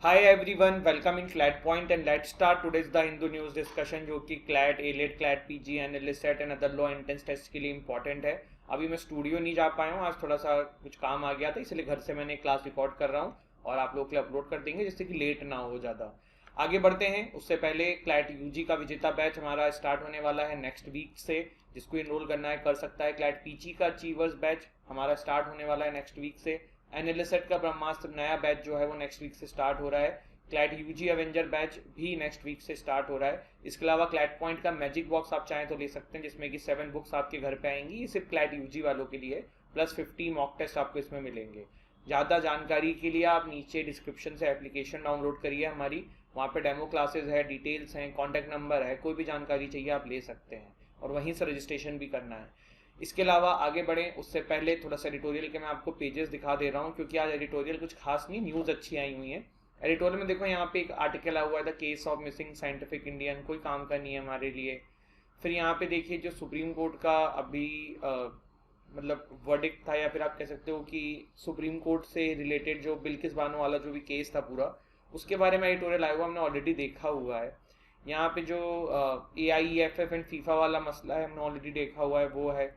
Hi everyone, welcome in CLAT Point and let's start today's The Hindu News discussion जो कि CLAT, ALET, CLAT PG, LSAT and other law entrance test के लिए important है। अभी मैं studio नहीं जा पाया हूँ, आज थोड़ा सा कुछ काम आ गया था, इसलिए घर से मैंने क्लास रिकॉर्ड कर रहा हूँ और आप लोग के लिए अपलोड कर देंगे जिससे कि लेट ना हो ज़्यादा। आगे बढ़ते हैं, उससे पहले क्लैट यूजी का विजेता बैच हमारा स्टार्ट होने वाला है नेक्स्ट वीक से। जिसको इनरोल करना है कर सकता है। क्लैट पीजी का अचीवर्स बैच हमारा स्टार्ट होने वाला है नेक्स्ट वीक से। एनएलएसएट का ब्रह्मास्त्र नया बैच जो है वो नेक्स्ट वीक से स्टार्ट हो रहा है। क्लैट यूजी एवेंजर बैच भी नेक्स्ट वीक से स्टार्ट हो रहा है। इसके अलावा क्लैट पॉइंट का मैजिक बॉक्स आप चाहें तो ले सकते हैं, जिसमें कि 7 बुक्स आपके घर पे आएंगी। ये सिर्फ क्लैट यूजी वालों के लिए, प्लस 50 मॉक टेस्ट आपको इसमें मिलेंगे। ज़्यादा जानकारी के लिए आप नीचे डिस्क्रिप्शन से एप्लीकेशन डाउनलोड करिए हमारी, वहाँ पे डेमो क्लासेस है, डिटेल्स हैं, कॉन्टैक्ट नंबर है, कोई भी जानकारी चाहिए आप ले सकते हैं और वहीं से रजिस्ट्रेशन भी करना है। इसके अलावा आगे बढ़ें उससे पहले थोड़ा सा एडिटोरियल के मैं आपको पेजेस दिखा दे रहा हूँ, क्योंकि आज एडिटोरियल कुछ खास नहीं, न्यूज़ अच्छी आई हुई है। एडिटोरियल में देखो यहाँ पे एक आर्टिकल आया हुआ है, the case of missing scientific Indian, कोई काम का नहीं है हमारे लिए। फिर यहाँ पे देखिए जो सुप्रीम कोर्ट का अभी मतलब वर्डिक्ट था, या फिर आप कह सकते हो कि सुप्रीम कोर्ट से रिलेटेड जो बिल्किस बानो वाला जो भी केस था पूरा, उसके बारे में एडिटोरियल आया हुआ, हमने ऑलरेडी देखा हुआ है। यहाँ पे जो AIEFF एंड फीफा वाला मसला है हमने ऑलरेडी देखा हुआ है, वो है।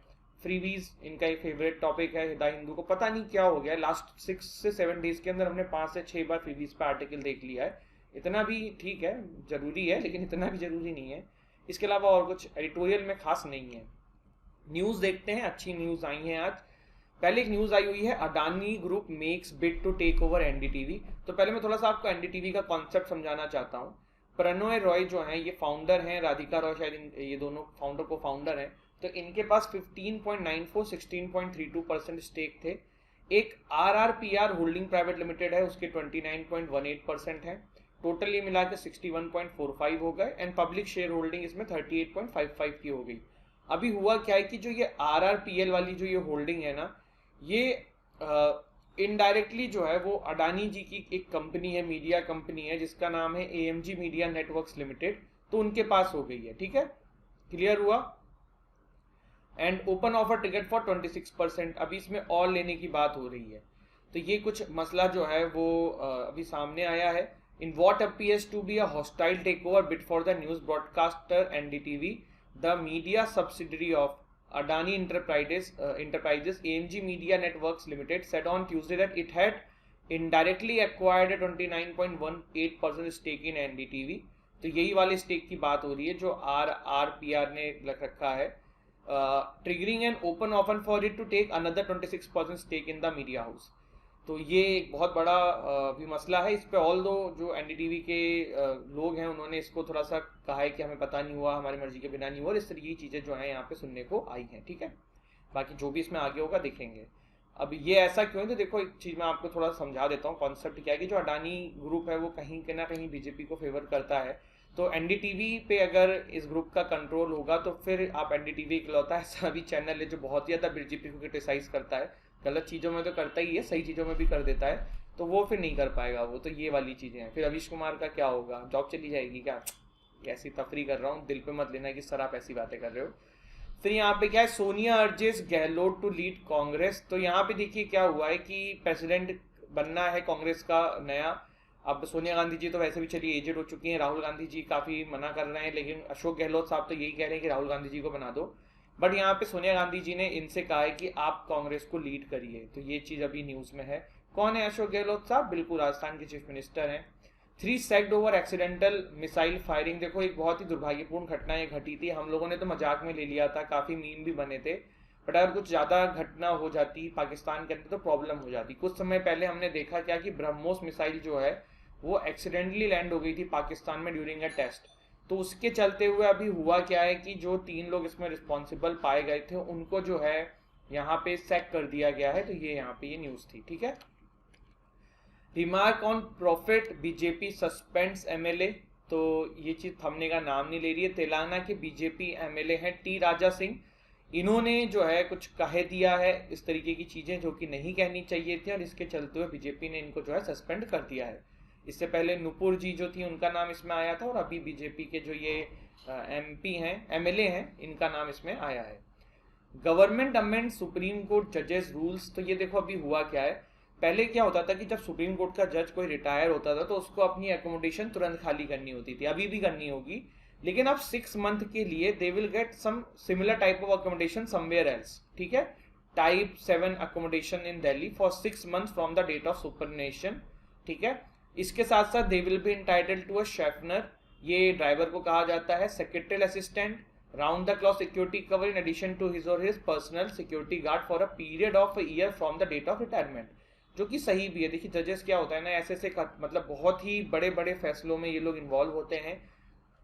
फ्रीवीज इनका एक फेवरेट टॉपिक है, द हिंदू को पता नहीं क्या हो गया, लास्ट 6 से 7 डेज के अंदर हमने 5 से 6 बार फ्रीवीज पे आर्टिकल देख लिया है। इतना भी ठीक है, जरूरी है, लेकिन इतना भी जरूरी नहीं है। इसके अलावा और कुछ एडिटोरियल में खास नहीं है। न्यूज देखते हैं, अच्छी न्यूज आई है आज। पहले एक न्यूज आई हुई है, Adani group makes bid to take over NDTV. तो पहले मैं थोड़ा सा आपको एनडीटीवी का कॉन्सेप्ट समझाना चाहता हूँ। प्रणोय रॉय जो हैं ये फाउंडर हैं, राधिका रॉय शायद ये दोनों फाउंडर को फाउंडर हैं। तो इनके पास 15.94 16.32% स्टेक थे। एक RRPR होल्डिंग प्राइवेट लिमिटेड है, उसके 29.18% है। टोटल ये मिला के 61.45 हो गए एंड पब्लिक शेयर होल्डिंग इसमें 38.55 की हो गई। अभी हुआ क्या है कि जो ये RRPL वाली जो ये होल्डिंग है ना, ये इनडायरेक्टली जो है वो अडानी जी की एक कंपनी है, मीडिया कंपनी है, जिसका नाम है AMG मीडिया नेटवर्क्स लिमिटेड। तो उनके पास हो गई है, ठीक है, क्लियर हुआ। And open offer ticket for 26%। अभी इसमें ऑल लेने की बात हो रही है। तो ये कुछ मसला जो है वो अभी सामने आया है। In what appears to be a hostile takeover bid for the news broadcaster NDTV, the media subsidiary of Adani Enterprises AMG Media Networks Limited said on Tuesday that it had indirectly acquired a 29.18% stake in NDTV। तो यही वाले stake की बात हो रही है जो RRPR ने रख रखा है, triggering an open offer for it to take another 26% stake in the media house। तो ये एक बहुत बड़ा भी मसला है। इस पे ऑल दो जो एनडीटीवी के लोग हैं उन्होंने इसको थोड़ा सा कहा है कि हमें पता नहीं हुआ, हमारी मर्जी के बिना नहीं हुआ, और इस तरह की चीज़ें जो है यहाँ पे सुनने को आई हैं, ठीक है। बाकी जो भी इसमें आगे होगा देखेंगे। अब ये ऐसा क्यों है, तो देखो एक चीज़ मैं आपको थोड़ा समझा देता हूँ। कॉन्सेप्ट क्या है कि जो अडानी ग्रुप है वो कहीं के ना कहीं बीजेपी को फेवर करता है। तो एनडीटीवी पे अगर इस ग्रुप का कंट्रोल होगा तो फिर आप एनडीटीवी इकलौता ऐसा भी चैनल है जो बहुत ही ज़्यादा बीजेपी को क्रिटिसाइज करता है। गलत चीज़ों में तो करता ही है, सही चीज़ों में भी कर देता है, तो वो फिर नहीं कर पाएगा वो। तो ये वाली चीज़ें हैं। फिर अविश कुमार का क्या होगा, जॉब चली जाएगी क्या? ऐसी तफरी कर रहा हूँ, दिल पे मत लेना कि सर आप ऐसी बातें कर रहे हो। फिर यहाँ पे क्या है, Sonia urges Gehlot to lead Congress. तो यहाँ पे देखिए क्या हुआ है कि प्रेसिडेंट बनना है कांग्रेस का नया। अब सोनिया गांधी जी तो वैसे भी चलिए एजेड हो चुकी हैं, राहुल गांधी जी काफ़ी मना कर रहे हैं, लेकिन अशोक गहलोत साहब तो यही कह रहे हैं कि राहुल गांधी जी को बना दो। बट यहाँ पे सोनिया गांधी जी ने इनसे कहा है कि आप कांग्रेस को लीड करिए। तो ये चीज़ अभी न्यूज़ में है। कौन है अशोक गहलोत साहब? बिल्कुल राजस्थान के चीफ मिनिस्टर हैं। 3 sacked over accidental missile firing. देखो एक बहुत ही दुर्भाग्यपूर्ण घटना ये घटी थी, हम लोगों ने तो मजाक में ले लिया था, काफ़ी मीम भी बने थे। बट अगर कुछ ज़्यादा घटना हो जाती पाकिस्तान के अंदर तो प्रॉब्लम हो जाती। कुछ समय पहले हमने देखा क्या कि ब्रह्मोस मिसाइल जो है वो एक्सीडेंटली लैंड हो गई थी पाकिस्तान में ड्यूरिंग अ टेस्ट। तो उसके चलते हुए अभी हुआ क्या है कि जो 3 लोग इसमें रिस्पॉन्सिबल पाए गए थे उनको जो है यहाँ पे सैक कर दिया गया है। तो ये यहाँ पे ये न्यूज़ थी, ठीक है। Remark on profit, BJP suspends MLA। तो ये चीज़ थमने का नाम नहीं ले रही है। तेलंगाना के बीजेपी MLA हैं T राजा सिंह, इन्होंने जो है कुछ कह दिया है इस तरीके की चीज़ें जो कि नहीं कहनी चाहिए थी, और इसके चलते हुए बीजेपी ने इनको जो है सस्पेंड कर दिया है। इससे पहले नुपुर जी जो थी उनका नाम इसमें आया था, और अभी बीजेपी के जो ये MP हैं, MLA हैं, इनका नाम इसमें आया है। गवर्नमेंट अमेंड सुप्रीम कोर्ट जजेस रूल्स। तो ये देखो अभी हुआ क्या है, पहले क्या होता था कि जब सुप्रीम कोर्ट का जज कोई रिटायर होता था तो उसको अपनी एकोमोडेशन तुरंत खाली करनी होती थी, अभी भी करनी होगी, लेकिन अब 6 मंथ के लिए they will get some similar type of accommodation somewhere else, ठीक है, type 7 accommodation in Delhi for 6 month from the date of superannuation, ठीक है। इसके साथ साथ they will be entitled to a chauffeur, ये ड्राइवर को कहा जाता है, secretarial assistant, round the clock security cover in addition to his और his personal security guard for a period of a year from the date of retirement, जो कि सही भी है। देखिए जजेस क्या होता है ना, ऐसे मतलब बहुत ही बड़े बड़े फैसलों में ये लोग इन्वॉल्व होते हैं,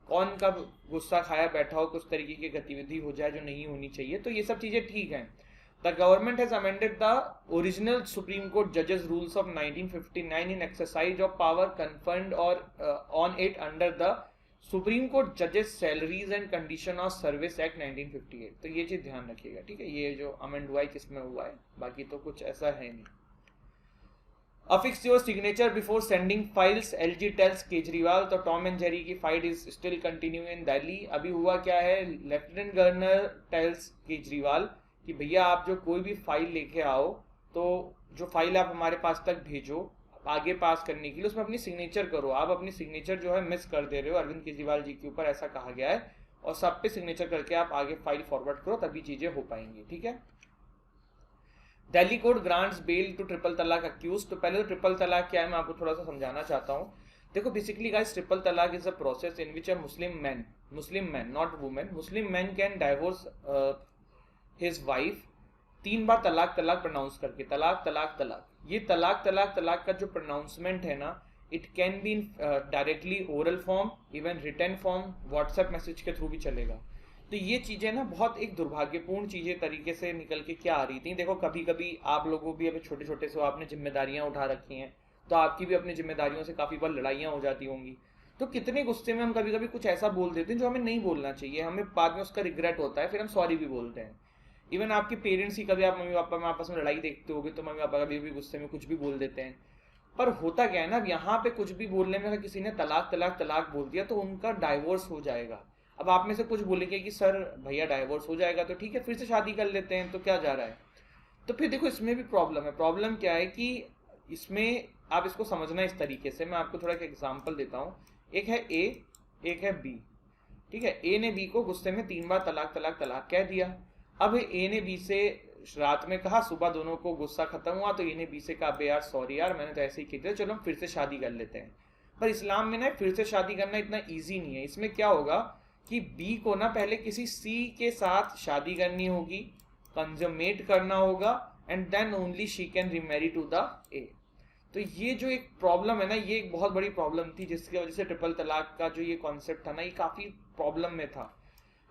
कौन का गुस्सा खाया बैठा हो, कुछ तरीके की गतिविधि हो जाए जो नहीं होनी चाहिए, तो ये सब चीजें ठीक हैं। The government has amended the original supreme court जजेस rules of 1959 in exercise of power conferred और on it under the supreme court जजेस salaries and condition of service act 1958। तो ये चीज ध्यान रखिएगा, ठीक है, ये जो अमेंड हुआ है किसमें हुआ है, बाकी तो कुछ ऐसा है नहीं। Affix your signature before sending files, LG tells Kejriwal. तो टॉम एंड जेरी की फाइट इज स्टिल कंटिन्यूइंग इन दिल्ली। अभी हुआ क्या है, लेफ्टिनेंट गवर्नर टेल्स केजरीवाल कि भैया आप जो कोई भी फाइल लेके आओ, तो जो फाइल आप हमारे पास तक भेजो आगे पास करने के लिए, उसमें अपनी सिग्नेचर करो। आप अपनी सिग्नेचर जो है मिस कर दे रहे हो अरविंद केजरीवाल जी के ऊपर, ऐसा कहा गया है, और सब पे सिग्नेचर करके आप आगे फाइल फॉरवर्ड करो, तभी चीजें हो पाएंगी, ठीक है। Delhi court grants bail to triple talaq accused. तो पहले तो ट्रिपल तलाक क्या है मैं आपको थोड़ा सा समझाना चाहता हूँ। देखो बेसिकली गाइस, ट्रिपल तलाक is a process in which a Muslim man not women, Muslim man can divorce his wife 3 बार तलाक तलाक प्रोनाउंस करके, तलाक तलाक तलाक। ये तलाक तलाक तलाक का जो प्रोनाउंसमेंट है ना, it can be in directly oral form, even written form, WhatsApp message के थ्रू भी चलेगा। तो ये चीजें ना बहुत एक दुर्भाग्यपूर्ण चीजें तरीके से निकल के क्या आ रही थी। देखो कभी कभी आप लोगों भी अभी छोटे छोटे से आपने जिम्मेदारियां उठा रखी हैं, तो आपकी भी अपनी जिम्मेदारियों से काफी बार लड़ाइयां हो जाती होंगी। तो कितने गुस्से में हम कभी कभी कुछ ऐसा बोल देते हैं जो हमें नहीं बोलना चाहिए, हमें बाद में उसका रिग्रेट होता है, फिर हम सॉरी भी बोलते हैं। इवन आपके पेरेंट्स ही कभी आप मम्मी पापा में आपस में लड़ाई देखते होगे तो मम्मी पापा कभी भी गुस्से में कुछ भी बोल देते हैं। पर होता क्या है ना, अब यहाँ पे कुछ भी बोलने में अगर किसी ने तलाक तलाक तलाक बोल दिया तो उनका डाइवोर्स हो जाएगा। अब आप में से कुछ बोलेंगे कि सर भैया डाइवोर्स हो जाएगा तो ठीक है, फिर से शादी कर लेते हैं, तो क्या जा रहा है। तो फिर देखो इसमें भी प्रॉब्लम है। प्रॉब्लम क्या है कि इसमें आप इसको समझना इस तरीके से, मैं आपको थोड़ा एक एग्जांपल देता हूँ। एक है ए, एक है बी, ठीक है। ए ने बी को गुस्से में 3 बार तलाक तलाक तलाक कह दिया। अब ए ने बी से रात में कहा, सुबह दोनों को गुस्सा खत्म हुआ तो ए ने बी से कहा बे यार सॉरी यार मैंने तो ऐसे ही की थी, चलो हम फिर से शादी कर लेते हैं। पर इस्लाम में ना फिर से शादी करना इतना ईजी नहीं है। इसमें क्या होगा कि बी को ना पहले किसी सी के साथ शादी करनी होगी, कंजमेट करना होगा, and then only she can remarry to the a. तो ये जो एक प्रॉब्लम है ना, ये एक बहुत बड़ी प्रॉब्लम थी जिसकी वजह से ट्रिपल तलाक का जो ये कॉन्सेप्ट था ना, ये काफी प्रॉब्लम में था।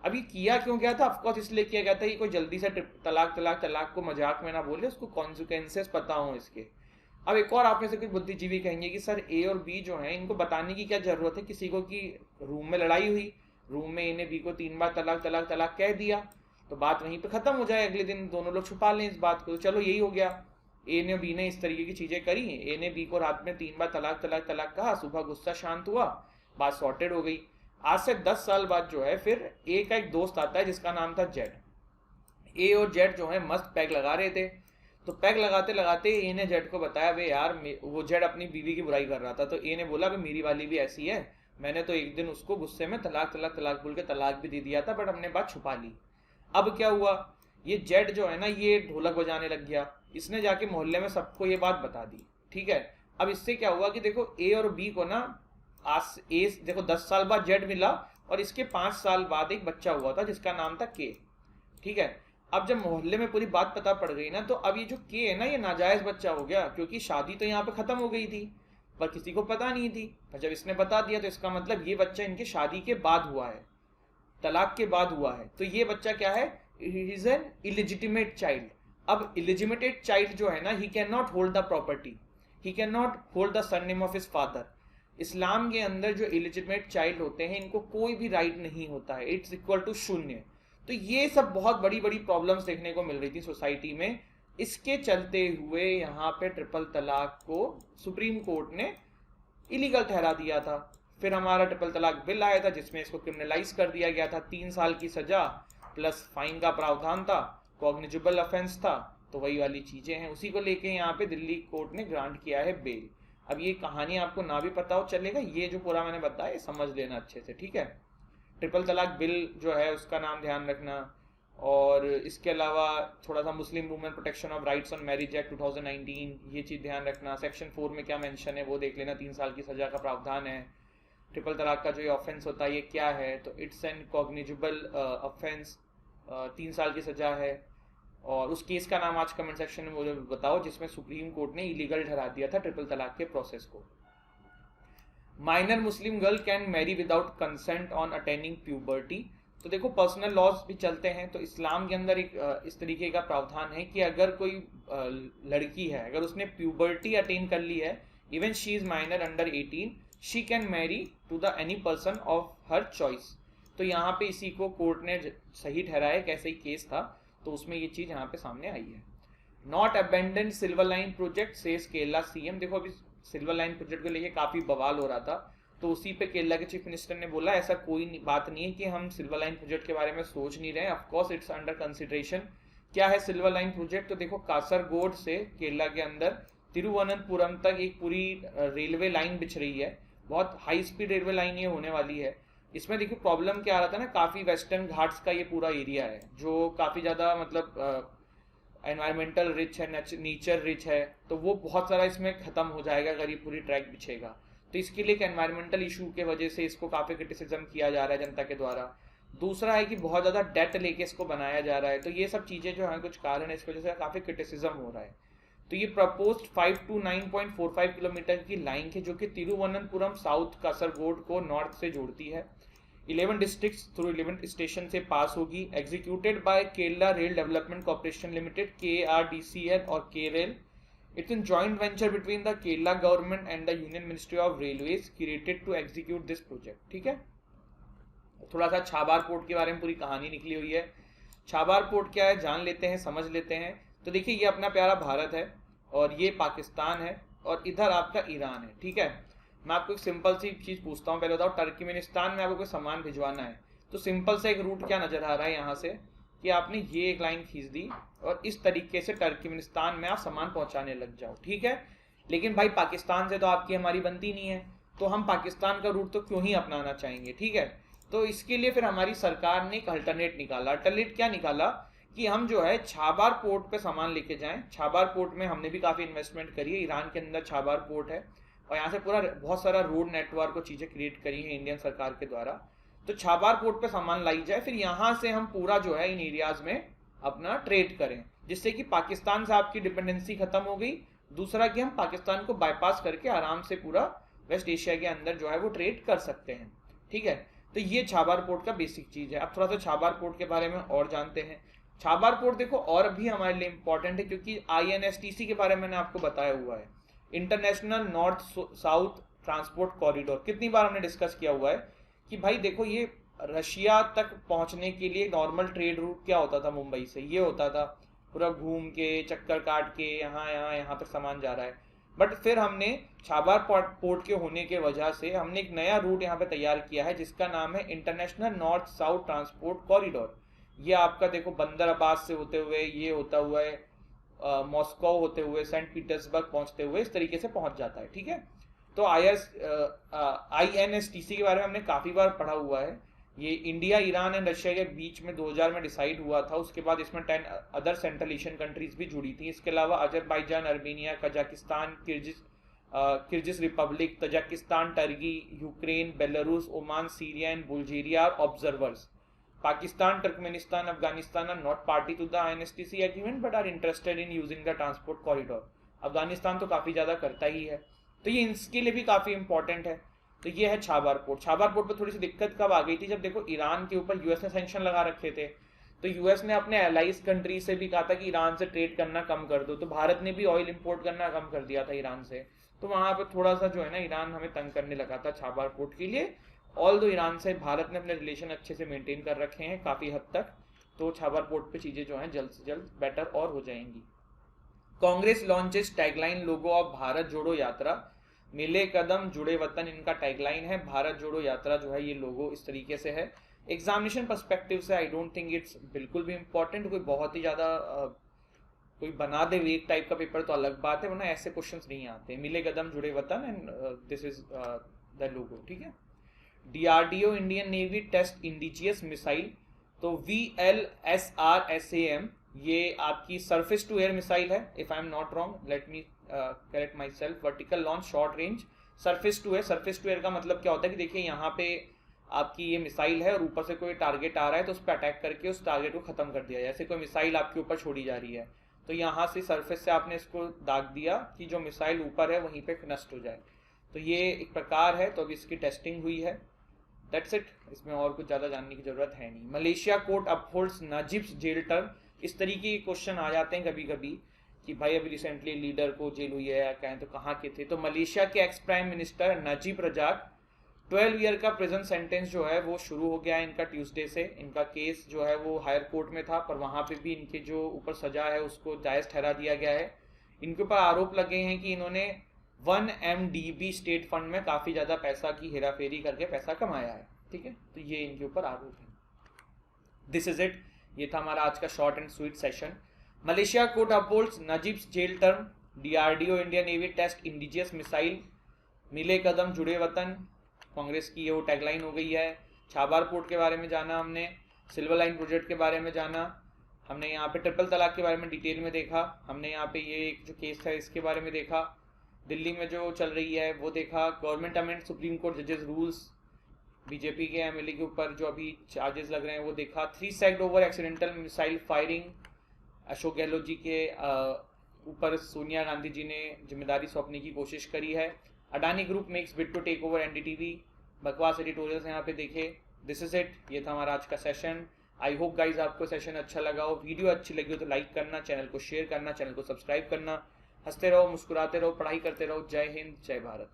अब ये किया क्यों गया था, ऑफकोर्स इसलिए किया गया था कि कोई जल्दी से तलाक तलाक तलाक को मजाक में ना बोले, उसको कॉन्सिक्वेंसेस पता हो इसके। अब एक और आप में से कुछ बुद्धिजीवी कहेंगे कि सर ए और बी जो है इनको बताने की क्या जरूरत है किसी को, कि रूम में लड़ाई हुई, रूम में ए ने बी को 3 बार तलाक तलाक तलाक कह दिया तो बात वहीं पे खत्म हो जाए, अगले दिन दोनों लोग छुपा लें इस बात को, तो चलो यही हो गया। ए ने बी ने इस तरीके की चीजें करी, ए ने बी को रात में 3 बार तलाक तलाक तलाक कहा, सुबह गुस्सा शांत हुआ, बात सॉर्टेड हो गई। आज से 10 साल बाद जो है फिर ए का एक दोस्त आता है जिसका नाम था जेड। ए और जेड जो है मस्त पैग लगा रहे थे, तो पैग लगाते लगाते ए ने जेड को बताया बे यार, वो जेड अपनी बीवी की बुराई कर रहा था, तो ए ने बोला बे मेरी वाली भी ऐसी है, मैंने तो एक दिन उसको गुस्से में तलाक तलाक तलाक बोल के तलाक भी दे दिया था, बट हमने बात छुपा ली। अब क्या हुआ, ये जेड जो है ना ये ढोलक बजाने लग गया, इसने जाके मोहल्ले में सबको ये बात बता दी, ठीक है। अब इससे क्या हुआ कि देखो ए और बी को ना आज ए देखो 10 साल बाद जेड मिला और इसके 5 साल बाद एक बच्चा हुआ था जिसका नाम था के, ठीक है। अब जब मोहल्ले में पूरी बात पता पड़ गई ना, तो अब ये जो के है ना ये नाजायज बच्चा हो गया, क्योंकि शादी तो यहाँ पे खत्म हो गई थी पर किसी को पता नहीं थी। पर जब इसने बता दिया तो इसका मतलब ये बच्चा इनके शादी के बाद हुआ है, तलाक के बाद हुआ है, तो ये बच्चा क्या है, इज एन इलिजिटिमेट चाइल्ड। अब इलिजिटिमेट चाइल्ड जो है ना, he can not hold the property, he can not hold the surname of his father. Islam के अंदर जो इलिजिटिमेट चाइल्ड होते हैं इनको कोई भी राइट नहीं होता है, इट्स इक्वल टू शून्य। तो ये सब बहुत बड़ी बड़ी प्रॉब्लम्स देखने को मिल रही थी सोसाइटी में। इसके चलते हुए यहाँ पे ट्रिपल तलाक को सुप्रीम कोर्ट ने इलीगल ठहरा दिया था। फिर हमारा ट्रिपल तलाक बिल आया था जिसमें इसको क्रिमिनलाइज कर दिया गया था, 3 साल की सजा प्लस फाइन का प्रावधान था, कॉग्निजेबल ऑफेंस था, तो वही वाली चीज़ें हैं, उसी को लेके यहाँ पे दिल्ली कोर्ट ने ग्रांट किया है बेल। अब ये कहानी आपको ना भी पता हो चलेगा, ये जो पूरा मैंने बताया ये समझ लेना अच्छे से, ठीक है। ट्रिपल तलाक बिल जो है उसका नाम ध्यान रखना, और इसके अलावा थोड़ा सा Muslim women protection of rights on marriage act 2019, ये चीज़ ध्यान रखना। सेक्शन 4 में क्या मेंशन है वो देख लेना, 3 साल की सज़ा का प्रावधान है। ट्रिपल तलाक का जो ये ऑफेंस होता है ये क्या है, तो इट्स एन कॉग्निजेबल ऑफेंस, 3 साल की सज़ा है। और उस केस का नाम आज कमेंट सेक्शन में मुझे बताओ जिसमें सुप्रीम कोर्ट ने इलीगल ठहरा दिया था ट्रिपल तलाक के प्रोसेस को। Minor Muslim girl can marry without consent on attaining puberty. तो देखो पर्सनल लॉज भी चलते हैं, तो इस्लाम के अंदर एक इस तरीके का प्रावधान है कि अगर कोई लड़की है, अगर उसने प्यूबर्टी अटेन कर ली है, even she is minor under 18, she can marry to the any person of her choice. तो यहाँ पे इसी को कोर्ट ने सही ठहराया, कैसे ही केस था, तो उसमें ये चीज यहाँ पे सामने आई है। Not abandon silver line project says Kerala CM. देखो अभी सिल्वर लाइन प्रोजेक्ट को लेके काफी बवाल हो रहा था, तो उसी पे केरला के चीफ मिनिस्टर ने बोला ऐसा कोई बात नहीं है कि हम सिल्वर लाइन प्रोजेक्ट के बारे में सोच नहीं रहे, ऑफकोर्स इट्स अंडर कंसिडरेशन। क्या है सिल्वर लाइन प्रोजेक्ट, तो देखो कासरगोड से केरला के अंदर तिरुवनंतपुरम तक एक पूरी रेलवे लाइन बिछ रही है, बहुत हाई स्पीड रेलवे लाइन ये होने वाली है। इसमें देखिए प्रॉब्लम क्या आ रहा था ना, काफी वेस्टर्न घाट्स का ये पूरा एरिया है जो काफी ज्यादा मतलब एनवायरमेंटल रिच है, नेचर रिच है, तो वो बहुत सारा इसमें खत्म हो जाएगा अगर ये पूरी ट्रैक बिछेगा। तो इसके लिए एक एनवायरमेंटल इशू के वजह से इसको काफी क्रिटिसिज्म किया जा रहा है जनता के द्वारा। दूसरा है कि बहुत ज्यादा डेट लेके इसको बनाया जा रहा है, तो ये सब चीजें जो है कुछ कारण है, इस वजह से काफी क्रिटिसिज्म हो रहा है। तो ये प्रपोज्ड 5 to 9.45 किलोमीटर की लाइन है जो कि तिरुवनंतपुरम साउथ कासरगोड को नॉर्थ से जोड़ती है। 11 डिस्ट्रिक्ट्स थ्रू 11 स्टेशन से पास होगी। Executed by Kerala rail development corporation limited KRDCL और KRail। It's in joint venture between the Kerala government and the union ministry of railways created to execute this project, ठीक है। थोड़ा सा छाबार पोर्ट के बारे में पूरी कहानी निकली हुई है। छाबार पोर्ट क्या है जान लेते हैं, समझ लेते हैं। तो देखिए ये अपना प्यारा भारत है और ये पाकिस्तान है और इधर आपका ईरान है, ठीक है। मैं आपको एक सिंपल सी चीज पूछता हूँ, पहले बताओ टर्कमेनिस्तान में आपको कोई सामान भिजवाना है तो सिंपल सा एक रूट क्या नजर आ रहा है यहाँ से कि आपने ये एक लाइन खींच दी और इस तरीके से टर्कमेनिस्तान में आप सामान पहुंचाने लग जाओ, ठीक है। लेकिन भाई पाकिस्तान से तो आपकी हमारी बनती नहीं है, तो हम पाकिस्तान का रूट तो क्यों ही अपनाना चाहेंगे, ठीक है। तो इसके लिए फिर हमारी सरकार ने एक अल्टरनेट निकाला। अल्टरनेट क्या निकाला कि हम जो है छाबार पोर्ट पे सामान लेके जाएं। छाबार पोर्ट में हमने भी काफी इन्वेस्टमेंट करी है, ईरान के अंदर छाबार पोर्ट है और यहाँ से पूरा बहुत सारा रोड नेटवर्क और चीजें क्रिएट करी है इंडियन सरकार के द्वारा। तो छाबार पोर्ट पे सामान लाई जाए, फिर यहाँ से हम पूरा जो है इन एरियाज में अपना ट्रेड करें, जिससे कि पाकिस्तान से आपकी डिपेंडेंसी खत्म हो गई। दूसरा कि हम पाकिस्तान को बाईपास करके आराम से पूरा वेस्ट एशिया के अंदर जो है वो ट्रेड कर सकते हैं, ठीक है। तो ये छाबार पोर्ट का बेसिक चीज है। अब थोड़ा सा छाबार पोर्ट के बारे में और जानते हैं। छाबार पोर्ट देखो और भी हमारे लिए इंपॉर्टेंट है क्योंकि INSTC के बारे में मैंने आपको बताया हुआ है, international north south transport corridor. कितनी बार हमने डिस्कस किया हुआ है कि भाई देखो ये रशिया तक पहुंचने के लिए नॉर्मल ट्रेड रूट क्या होता था, मुंबई से ये होता था पूरा घूम के चक्कर काट के यहाँ तक सामान जा रहा है। बट फिर हमने छाबार पोर्ट के होने के वजह से हमने एक नया रूट यहाँ पे तैयार किया है जिसका नाम है international north south transport corridor. ये आपका देखो बंदर अब्बास से होते हुए ये होता हुआ है मॉस्को होते हुए सेंट पीटर्सबर्ग पहुंचते हुए इस तरीके से पहुंच जाता है, ठीक है। तो INSTC के बारे में हमने काफी बार पढ़ा हुआ है। ये इंडिया ईरान एंड रशिया के बीच में 2000 में डिसाइड हुआ था। उसके बाद इसमें 10 अदर सेंट्रल एशियन कंट्रीज भी जुड़ी थी। इसके अलावा Azerbaijan, Armenia, Kazakhstan, Kyrgyz republic, Tajikistan, Turkey, Ukraine, Belarus, Oman, Syria and Bulgaria are observers. Pakistan, Turkmenistan, Afghanistan are not party to the INSTC agreement but are interested in using the transport corridor. Afghanistan तो काफी ज्यादा करता ही है, तो ये इसके लिए भी काफी इंपॉर्टेंट है। तो ये है छाबार पोर्ट। छाबार पोर्ट पर थोड़ी सी दिक्कत कब आ गई थी, जब देखो ईरान के ऊपर यूएस ने सैंक्शन लगा रखे थे, तो यूएस ने अपने एलाइज कंट्री से भी कहा था कि ईरान से ट्रेड करना कम कर दो। तो भारत ने भी ऑयल इंपोर्ट करना कम कर दिया था ईरान से। तो वहां पे थोड़ा सा जो है ना ईरान हमें तंग करने लगा था छाबार पोर्ट के लिए। ऑल दो ईरान से भारत ने अपने रिलेशन अच्छे से मेंटेन कर रखे हैं काफी हद तक, तो छाबार पोर्ट पे चीजें जो हैं जल्द से जल्द बेटर और हो जाएंगी। Congress launches tagline logo of Bharat जोड़ो यात्रा। मिले कदम जुड़े वतन इनका टैगलाइन है। भारत जोड़ो यात्रा जो है ये लोगो इस तरीके से है। एग्जामिनेशन पर्सपेक्टिव से आई डोंट थिंक इट्स बिल्कुल भी इंपॉर्टेंट, कोई बहुत ही ज्यादा कोई बना दे वेग टाइप का पेपर तो अलग बात है, वरना ऐसे क्वेश्चंस नहीं आते। मिले कदम जुड़े वतन and this is the logo, ठीक है। DRDO Indian navy test indigenous missile, तो VLSRSAM ये आपकी सरफेस टू एयर मिसाइल है, if I am not wrong, let me correct myself. Vertical launch short range surface to air. Surface to air का मतलब क्या होता है कि देखिए यहाँ पे आपकी ये मिसाइल है और ऊपर से कोई टारगेट आ रहा है तो उस पर अटैक करके उस टारगेट को खत्म कर दिया। जैसे कोई मिसाइल आपके ऊपर छोड़ी जा रही है तो यहाँ से सरफेस से आपने इसको दाग दिया कि जो मिसाइल ऊपर है वहीं पे नष्ट हो जाए, तो ये एक प्रकार है। तो अभी इसकी टेस्टिंग हुई है, दैट्स इट, इसमें और कुछ ज़्यादा जानने की जरूरत है नहीं। Malaysia court upholds Najib's jail term, इस तरीके के क्वेश्चन आ जाते हैं कभी कभी कि भाई अभी रिसेंटली लीडर को जेल हुई है या कहें तो कहाँ के थे। तो मलेशिया के ex prime minister Najib Razak 12 year का प्रिजन सेंटेंस जो है वो शुरू हो गया है इनका ट्यूसडे से। इनका केस जो है वो हायर कोर्ट में था, पर वहाँ पे भी इनके जो ऊपर सजा है उसको जायज़ ठहरा दिया गया है। इनके ऊपर आरोप लगे हैं कि इन्होंने 1 MDB स्टेट फंड में काफ़ी ज़्यादा पैसा की हेराफेरी करके पैसा कमाया है, ठीक है। तो ये इनके ऊपर आरोप है। दिस इज इट, ये था हमारा आज का short and sweet session. Malaysia court upholds Najib's jail term, DRDO India navy test indigenous missile, मिले कदम जुड़े वतन, कांग्रेस की ये वो टैगलाइन हो गई है। छाबार पोर्ट के बारे में जाना हमने, सिल्वर लाइन प्रोजेक्ट के बारे में जाना हमने, यहाँ पे ट्रिपल तलाक के बारे में डिटेल में देखा हमने, यहाँ पे ये एक जो केस है इसके बारे में देखा, दिल्ली में जो चल रही है वो देखा, गवर्नमेंट अमेंड सुप्रीम कोर्ट जजेस रूल्स, बीजेपी के एमएलए के ऊपर जो अभी चार्जेस लग रहे हैं वो देखा, 3 sacked over accidental missile firing, Ashok Gehlot ji के ऊपर सोनिया गांधी जी ने जिम्मेदारी सौंपने की कोशिश करी है, Adani group makes bid to take over NDTV, बकवास एडिटोरियल्स यहाँ पे देखे। दिस इज इट, ये था हमारा आज का सेशन। आई होप गाइज आपको सेशन अच्छा लगा हो, वीडियो अच्छी लगी हो तो लाइक करना, चैनल को शेयर करना, चैनल को सब्सक्राइब करना। हंसते रहो, मुस्कुराते रहो, पढ़ाई करते रहो। जय हिंद, जय भारत।